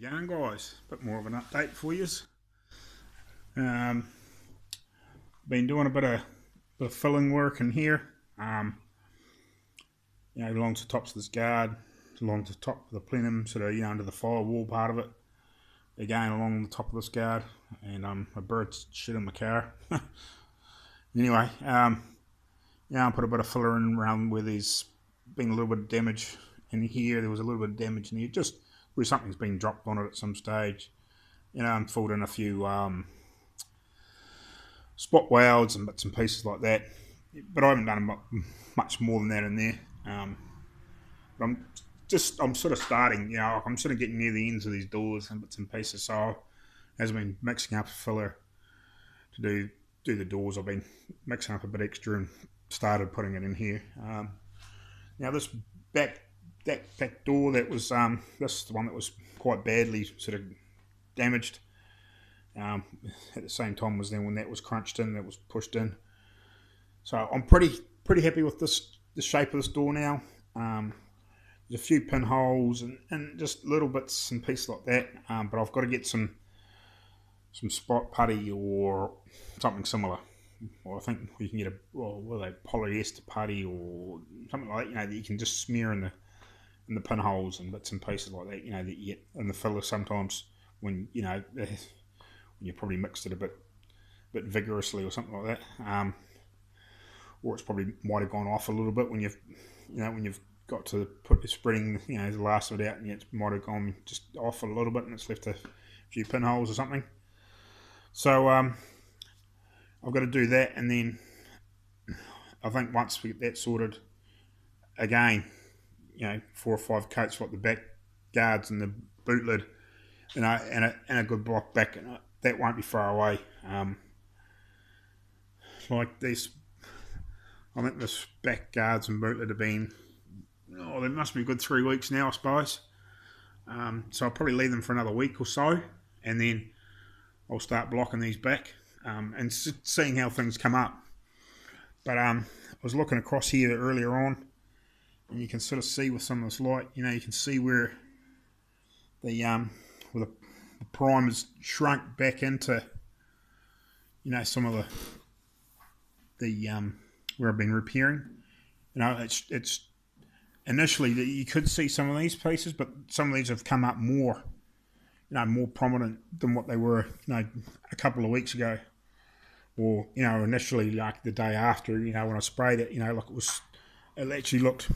going, guys? Bit more of an update for you. Um, been doing a bit of filling work in here. Along the tops of this guard, along the top of the plenum, sort of under the firewall part of it. Again, along the top of this guard, and a bird's shit in my car. Anyway, I put a bit of filler in around where there's been a little bit of damage in here. There was a little bit of damage in here, just where something's been dropped on it at some stage. And filled in a few spot welds and bits and pieces like that. But I haven't done much more than that in there. But I'm sort of starting, I'm sort of getting near the ends of these doors and bits and pieces. So as I've been mixing up a filler to do the doors, I've been mixing up a bit extra and started putting it in here. Now this back door that was this is the one that was quite badly sort of damaged. At the same time was then when that was crunched in, that was pushed in. So I'm pretty happy with the shape of this door now. There's a few pinholes and just little bits and pieces like that. But I've got to get some spot putty or something similar. Or I think you can get polyester putty or something like that. That you can just smear in the pinholes and bits and pieces like that. That you get in the filler sometimes when you probably mixed it a bit vigorously or something like that. Or it's probably might have gone off a little bit when you've got to put the spreading the last of it out, and it might have gone just off a little bit and it's left a few pinholes or something. So I've got to do that, and then I think once we get that sorted, again, 4 or 5 coats like the back guards and the boot lid, and a good block back, and that won't be far away. Like this, I think this back guards and boot lid have been, they must be a good 3 weeks now, I suppose. So I'll probably leave them for another week or so, and then I'll start blocking these back and seeing how things come up. But I was looking across here earlier on, and you can sort of see with some of this light, you can see where the primer's shrunk back into, some of the where I've been repairing. It's initially that you could see some of these pieces, but some of these have come up more, more prominent than what they were, a couple of weeks ago, or initially like the day after, when I sprayed it, it actually looked,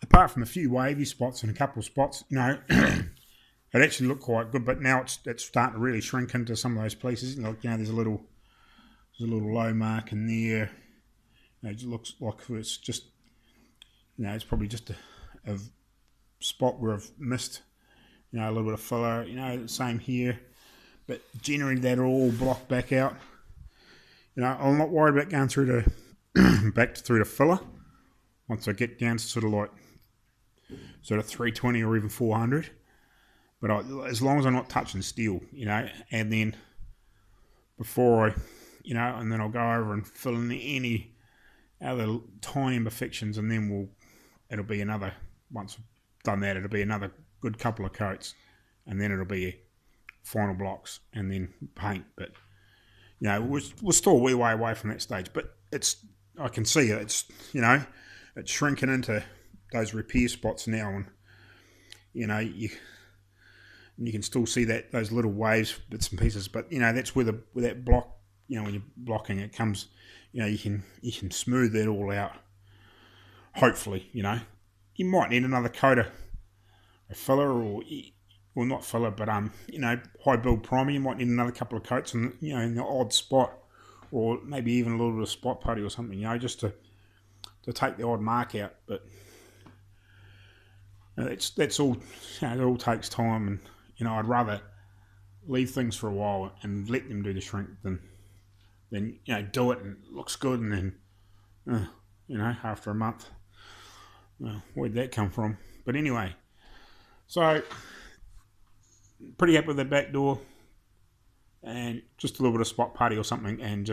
apart from a few wavy spots and a couple of spots, it actually looked quite good. But now it's starting to really shrink into some of those places. There's a little low mark in there. It looks like it's just, it's probably just a spot where I've missed, a little bit of filler. Same here. But generally that'll all block back out. I'm not worried about going through through the filler once I get down to sort of 320 or even 400. But as long as I'm not touching steel, and then before I, and then I'll go over and fill in any other tiny imperfections, and then it'll be another, once I've done that, it'll be another good couple of coats, and then it'll be final blocks and then paint. But we're still a wee way away from that stage, but I can see it. It's shrinking into those repair spots now, and you can still see those little waves, bits and pieces. But that's where that block, when you're blocking, it comes. You can smooth that all out. Hopefully, you might need another coat of filler, or not filler, but high build primer. You might need another couple of coats, and in the odd spot, or maybe even a little bit of spot putty or something. Just to take the odd mark out. But that's all. It all takes time, and I'd rather leave things for a while and let them do the shrink than do it and it looks good, and then after a month, where'd that come from? But anyway, so pretty happy with the back door, and just a little bit of spot putty or something, and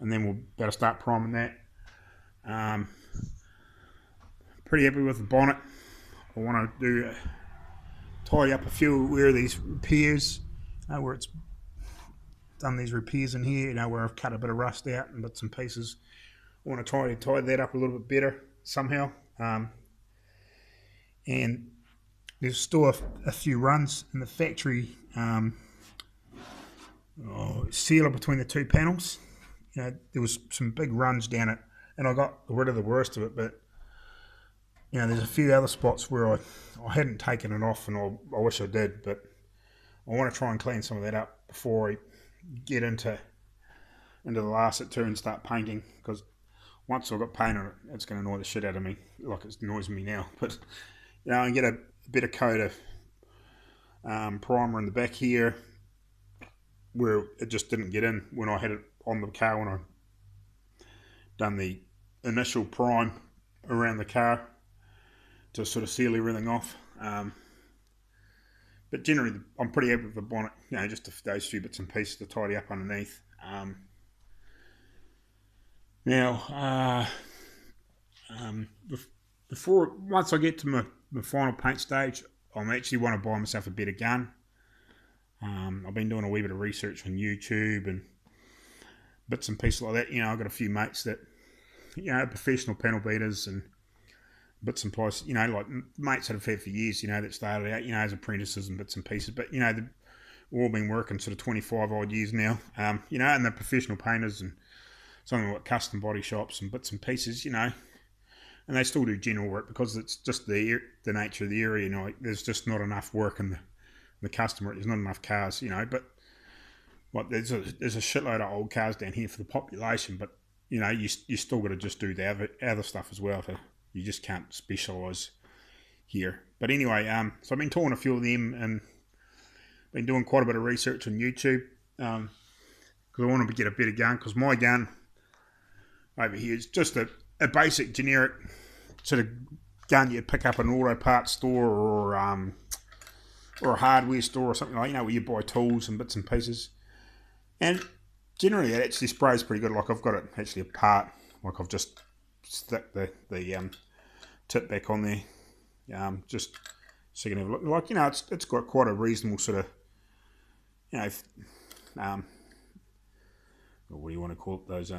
then we'll better start priming that. Pretty happy with the bonnet. I want to tidy up a few where these repairs, where it's done these repairs in here, where I've cut a bit of rust out and bits and pieces. I want to tidy that up a little bit better somehow. And there's still a few runs in the factory sealer between the two panels. There was some big runs down it, and I got rid of the worst of it, but there's a few other spots where I hadn't taken it off, and I wish I did, but I want to try and clean some of that up before I get into the last turn and start painting, because once I've got paint on it, it's going to annoy the shit out of me, like it's annoying me now. But and get a better coat of primer in the back here, where it just didn't get in when I had it on the car, when I done the initial prime around the car to sort of seal everything off. But generally, I'm pretty happy with the bonnet. Just those few bits and pieces to tidy up underneath. Once I get to my final paint stage, I actually want to buy myself a better gun. I've been doing a wee bit of research on YouTube and bits and pieces like that. I've got a few mates that, professional panel beaters and bits and pieces, like mates that I've had for years, that started out, as apprentices and bits and pieces. But, they've all been working sort of 25 odd years now, and they're professional painters and something like custom body shops and bits and pieces, and they still do general work because it's just the nature of the area. There's just not enough work in the customer. There's not enough cars, but there's a shitload of old cars down here for the population, but you still got to just do the other stuff as well. You just can't specialise here. But anyway, so I've been touring a few of them and been doing quite a bit of research on YouTube because I want to get a better gun, because my gun over here is just a basic generic sort of gun you'd pick up at an auto parts store or a hardware store or something like, where you buy tools and bits and pieces. And generally it actually sprays pretty good. Like I've got it actually apart. Like I've just stuck the tip back on there. Just so you can have a look. Like, it's got quite a reasonable sort of, what do you want to call it? Those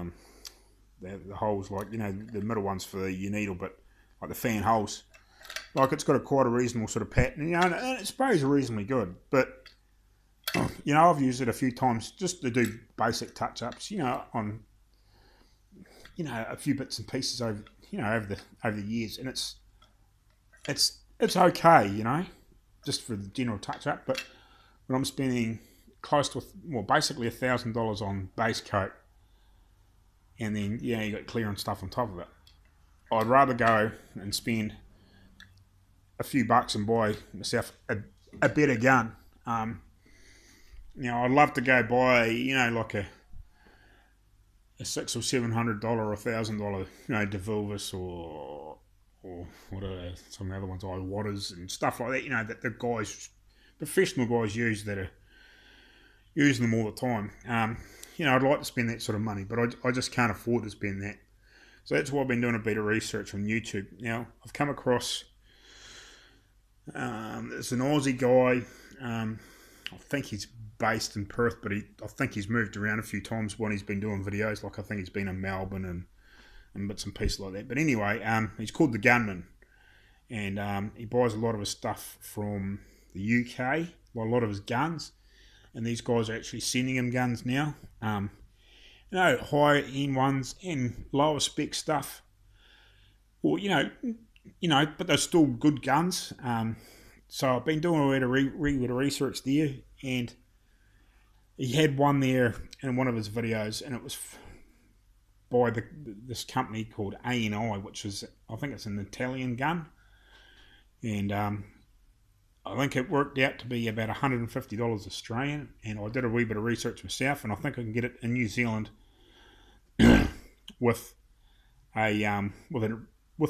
the holes, like, the middle ones for your needle, but like the fan holes. Like, it's got quite a reasonable sort of pattern, and it sprays reasonably good. But I've used it a few times just to do basic touch-ups, on a few bits and pieces over the years, and it's okay, just for the general touch-up. But when I'm spending close to basically $1,000 on base coat, and then you got clearance stuff on top of it, I'd rather go and spend a few bucks and buy myself a better gun. I'd love to go buy, like a $600 or $700 or $1,000, DeVilbiss or what are some of the other ones, Waters and stuff like that, that the guys, professional guys use, that are using them all the time. I'd like to spend that sort of money, but I just can't afford to spend that. So that's why I've been doing a bit of research on YouTube. Now, I've come across, there's an Aussie guy, I think he's based in Perth, but I think he's moved around a few times when he's been doing videos. Like, I think he's been in Melbourne and bits and pieces like that. But anyway, he's called The Gunman, and he buys a lot of his stuff from the UK, well, a lot of his guns, and these guys are actually sending him guns now. Higher end ones and lower spec stuff. Well, but they're still good guns. So I've been doing a bit of research there, and he had one there in one of his videos, and it was by this company called ANI, which is, I think it's an Italian gun, and I think it worked out to be about $150 Australian, and I did a wee bit of research myself, and I think I can get it in New Zealand with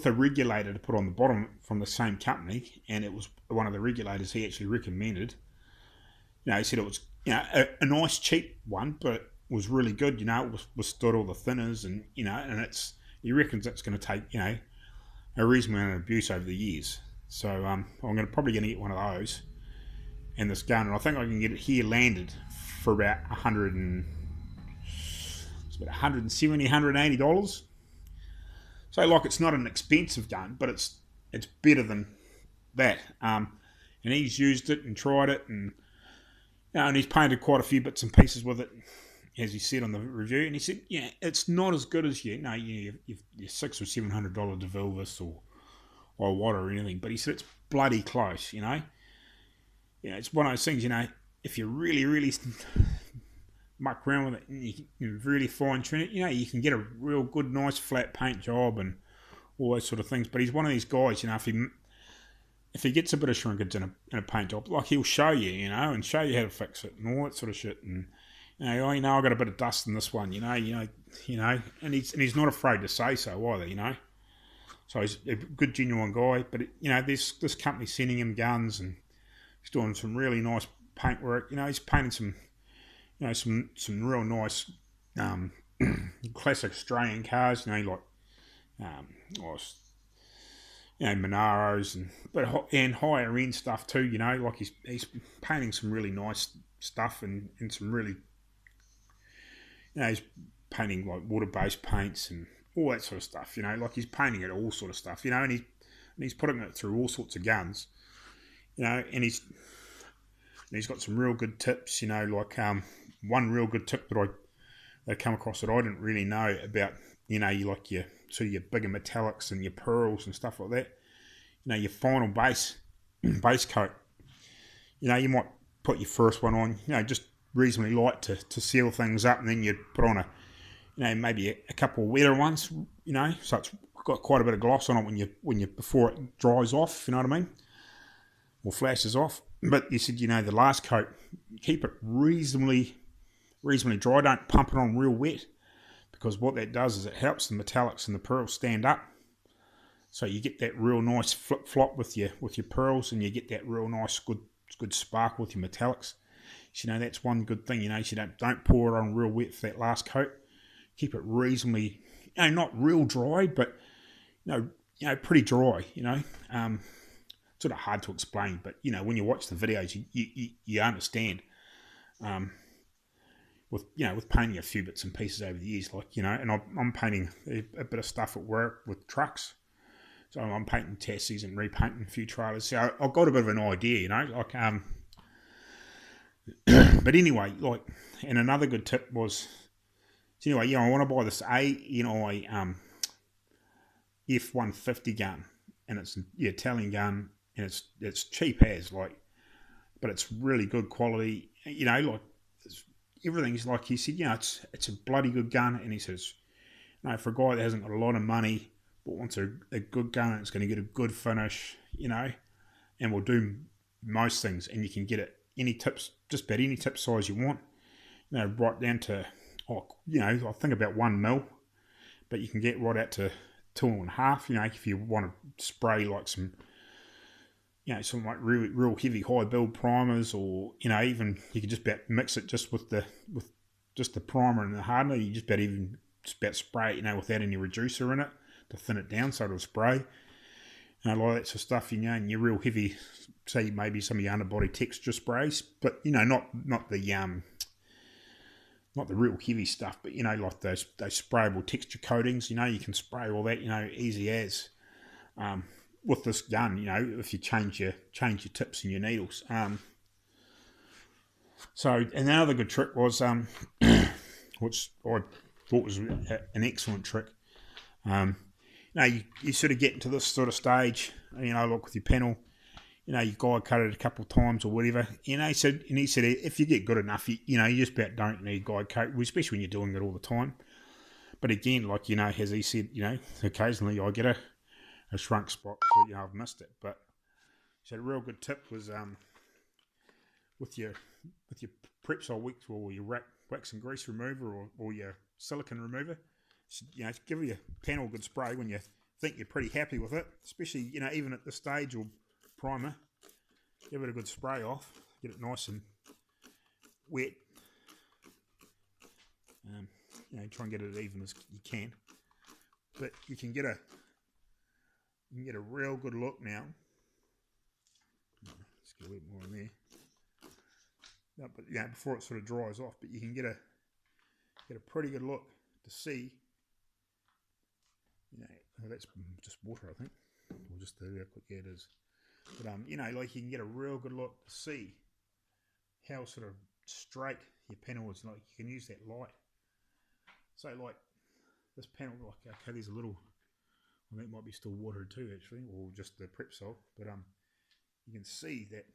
a regulator to put on the bottom from the same company, and it was one of the regulators he actually recommended. He said it was a nice cheap one, but it was really good. It withstood all the thinners, and and he reckons it's going to take a reasonable amount of abuse over the years. So I'm probably going to get one of those. and this gun, and I think I can get it here landed for about $170, $180. So like it's not an expensive gun, but it's better than that. And he's used it and tried it, and and he's painted quite a few bits and pieces with it, as he said on the review. And he said, yeah, it's not as good as your $600 or $700 DeVilbiss or what or anything, but he said it's bloody close. It's one of those things. If you really muck around with it and you really fine tune it, you can get a real good, nice flat paint job and all those sort of things. But he's one of these guys, if he gets a bit of shrinkage in a paint job, like he'll show you, and show you how to fix it and all that sort of shit. And I got a bit of dust in this one, and he's not afraid to say so either, So he's a good, genuine guy. But this company sending him guns, and he's doing some really nice paint work. He's painting some real nice classic Australian cars. Monaros and higher end stuff too. Like he's painting some really nice stuff and some really, he's painting like water based paints and all that sort of stuff. Like he's painting it all sort of stuff. And he's putting it through all sorts of guns. And he's got some real good tips. Like one real good tip that I come across that I didn't really know about. You like your bigger metallics and your pearls and stuff like that. Your final base coat. You might put your first one on, just reasonably light to seal things up, and then you'd put on maybe a couple of wetter ones, so it's got quite a bit of gloss on it when you before it dries off, you know what I mean, or flashes off. But you said, the last coat, keep it reasonably dry. Don't pump it on real wet, because what that does is it helps the metallics and the pearls stand up. So you get that real nice flip-flop with your pearls, and you get that real nice good sparkle with your metallics. So, that's one good thing, so don't pour it on real wet for that last coat. Keep it reasonably, not real dry, but, pretty dry, sort of hard to explain, but, when you watch the videos, you understand. With painting a few bits and pieces over the years, and I'm painting a bit of stuff at work with trucks, so I'm painting chassis and repainting a few trailers. So I've got a bit of an idea, but anyway, and another good tip was, I want to buy this ANI F-150 gun, and it's the Italian gun, and it's cheap as but it's really good quality, everything's like he said, it's a bloody good gun. And he says, for a guy that hasn't got a lot of money but wants a good gun, and it's going to get a good finish, and will do most things, and you can get it any tips, just about any tip size you want, right down to, I think about 1 mil, but you can get right out to 2.5, if you want to spray like some, some like real heavy high build primers, or even you could just about mix it just with just the primer and the hardener. You just about spray it, without any reducer in it to thin it down so it'll spray. Like that sort of stuff, and your real heavy, say maybe some of your underbody texture sprays, but not the real heavy stuff, but like those sprayable texture coatings. You can spray all that, easy as. With this gun, if you change your tips and your needles. So, and another good trick was, which I thought was an excellent trick. You sort of get to this sort of stage, like with your panel, you guide cut it a couple of times or whatever. He said if you get good enough, you just about don't need guide coat, especially when you're doing it all the time. But again, as he said, occasionally I get a shrunk spot, so I've missed it. But so a real good tip was with your Prepsol wax, or your wax and grease remover, or your silicone remover. So, give your panel a good spray when you think you're pretty happy with it, especially even at this stage, or primer. Give it a good spray off, get it nice and wet. Try and get it even as you can, but you can get a real good look now. Let's get a little more in there. but before it sort of dries off. But you can get a pretty good look to see. That's just water, I think. We'll just do that quick. Yeah, it is. But like you can get a real good look to see how sort of straight your panel is. Like you can use that light. So like this panel, like okay, there's a little. Well, that might be still watered too, actually, or just the prep salt. But you can see that.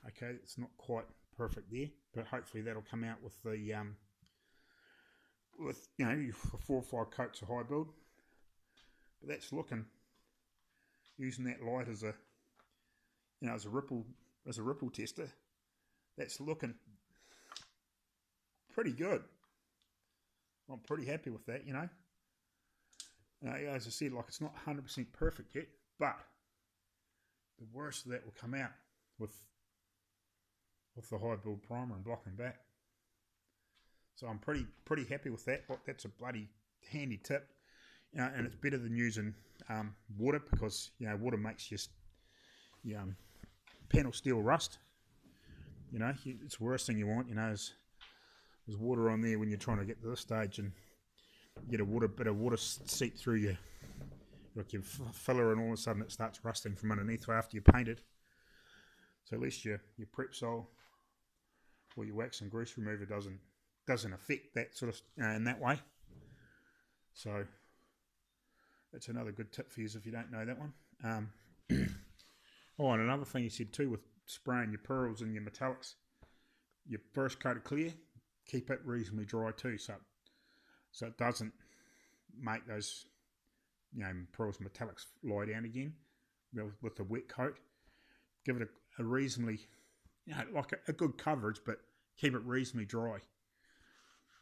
Okay, it's not quite perfect there, but hopefully that'll come out with the with 4 or 5 coats of high build. But that's looking, using that light as a as a ripple tester, that's looking pretty good. I'm pretty happy with that, as I said, like it's not 100% perfect yet, but the worst of that will come out with the high build primer and blocking back. So I'm pretty happy with that. That's a bloody handy tip, and it's better than using water, because water makes your panel steel rust. It's the worst thing you want. Is water on there when you're trying to get to this stage and get a bit of water seep through your filler, and all of a sudden it starts rusting from underneath after you paint it. So at least your prep sol or your wax and grease remover doesn't affect that sort of in that way. So that's another good tip for you if you don't know that one. And another thing you said too with spraying your pearls and your metallics, your first coat of clear, keep it reasonably dry too, so it doesn't make those pearls and metallics lie down again with the wet coat. Give it a reasonably like a good coverage, but keep it reasonably dry.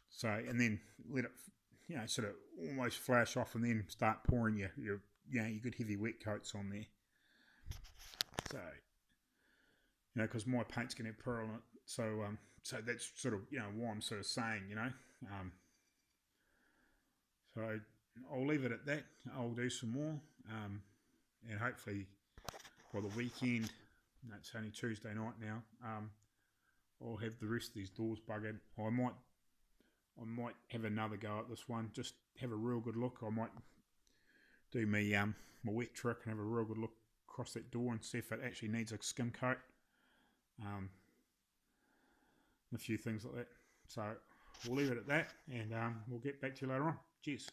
So, and then let it sort of almost flash off, and then start pouring your good heavy wet coats on there. So because my paint's going to have pearl in it, so that's sort of why I'm sort of saying so I'll leave it at that. I'll do some more, and hopefully by the weekend. It's only Tuesday night now. I'll have the rest of these doors buggered. I might have another go at this one. Just have a real good look. I might do my wet trick and have a real good look across that door and see if it actually needs a skim coat. A few things like that. So we'll leave it at that, and we'll get back to you later on. Cheers.